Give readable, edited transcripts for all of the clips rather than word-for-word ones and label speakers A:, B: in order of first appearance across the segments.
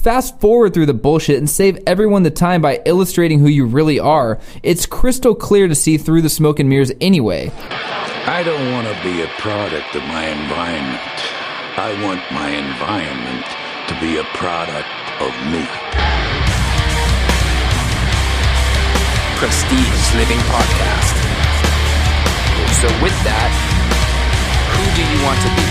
A: Fast forward through the bullshit and save everyone the time by illustrating who you really are. It's crystal clear to see through the smoke and mirrors anyway.
B: I don't want to be a product of my environment. I want my environment to be a product of me.
C: Prestige Living Podcast. So with that, who do you want to be?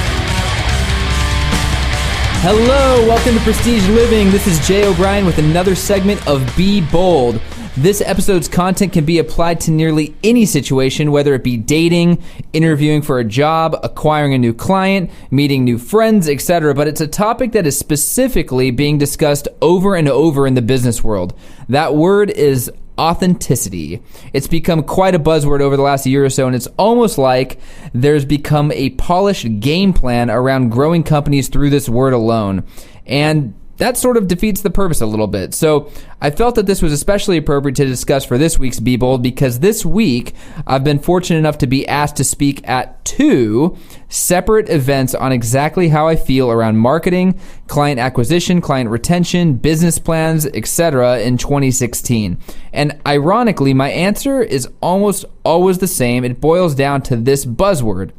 A: Hello, welcome to Prestige Living. This is Jay O'Brien with another segment of Be Bold. This episode's content can be applied to nearly any situation, whether it be dating, interviewing for a job, acquiring a new client, meeting new friends, etc. But it's a topic that is specifically being discussed over and over in the business world. That word is authenticity. It's become quite a buzzword over the last year or so, and it's almost like there's become a polished game plan around growing companies through this word alone. And that sort of defeats the purpose a little bit. So I felt that this was especially appropriate to discuss for this week's Be Bold, because this week I've been fortunate enough to be asked to speak at 2 separate events on exactly how I feel around marketing, client acquisition, client retention, business plans, etc. in 2016. And ironically, my answer is almost always the same. It boils down to this buzzword,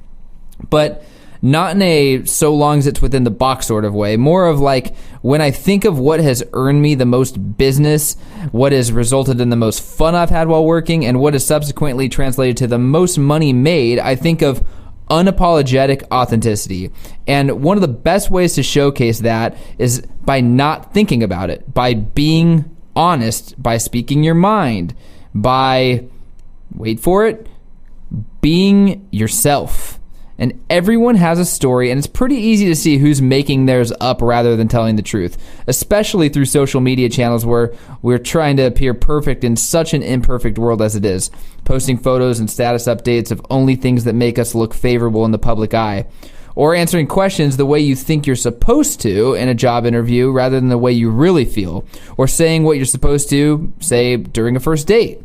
A: but not in a so long as it's within the box sort of way. More of like, when I think of what has earned me the most business, what has resulted in the most fun I've had while working, and what has subsequently translated to the most money made, I think of unapologetic authenticity. And one of the best ways to showcase that is by not thinking about it, by being honest, by speaking your mind, by, wait for it, being yourself. And everyone has a story, and it's pretty easy to see who's making theirs up rather than telling the truth, especially through social media channels where we're trying to appear perfect in such an imperfect world as it is, posting photos and status updates of only things that make us look favorable in the public eye, or answering questions the way you think you're supposed to in a job interview rather than the way you really feel, or saying what you're supposed to say during a first date.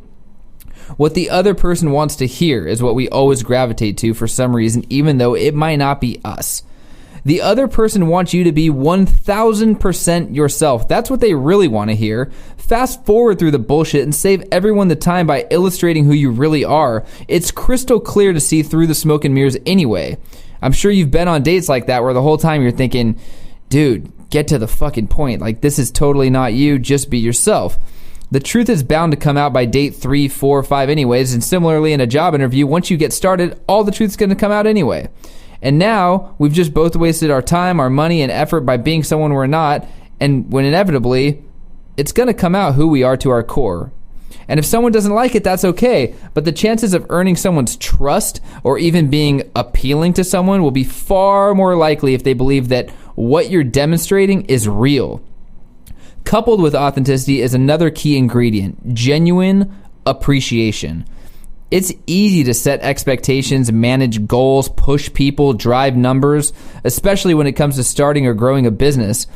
A: What the other person wants to hear is what we always gravitate to for some reason, even though it might not be us. The other person wants you to be 1000% yourself. That's what they really want to hear. Fast forward through the bullshit and save everyone the time by illustrating who you really are. It's crystal clear to see through the smoke and mirrors anyway. I'm sure you've been on dates like that where the whole time you're thinking, dude, get to the fucking point. Like, this is totally not you. Just be yourself. The truth is bound to come out by date 3, 4, 5 anyways, and similarly in a job interview, once you get started, all the truth's going to come out anyway. And now, we've just both wasted our time, our money, and effort by being someone we're not, and when inevitably, it's going to come out who we are to our core. And if someone doesn't like it, that's okay, but the chances of earning someone's trust, or even being appealing to someone, will be far more likely if they believe that what you're demonstrating is real. Coupled with authenticity is another key ingredient: genuine appreciation. It's easy to set expectations, manage goals, push people, drive numbers, especially when it comes to starting or growing a business.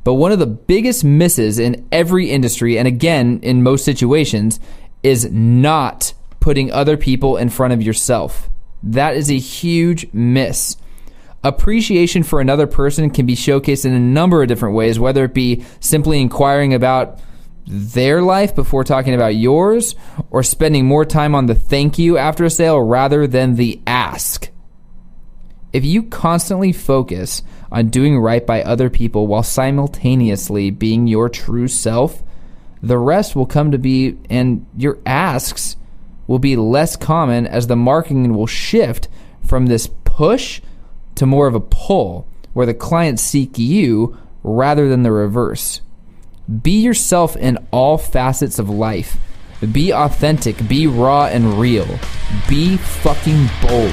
A: But one of the biggest misses in every industry, and again, in most situations, is not putting other people in front of yourself. That is a huge miss. Appreciation for another person can be showcased in a number of different ways, whether it be simply inquiring about their life before talking about yours, or spending more time on the thank you after a sale rather than the ask. If you constantly focus on doing right by other people while simultaneously being your true self, the rest will come to be, and your asks will be less common as the marketing will shift from this push to more of a pull, where the clients seek you rather than the reverse. Be yourself in all facets of life. Be authentic, be raw and real. Be fucking bold.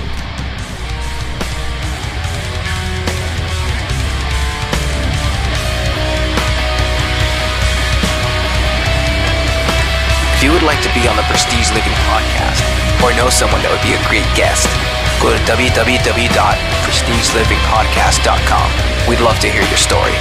C: If you would like to be on the Prestige Living Podcast, or know someone that would be a great guest, go to www.prestigelivingpodcast.com. We'd love to hear your story.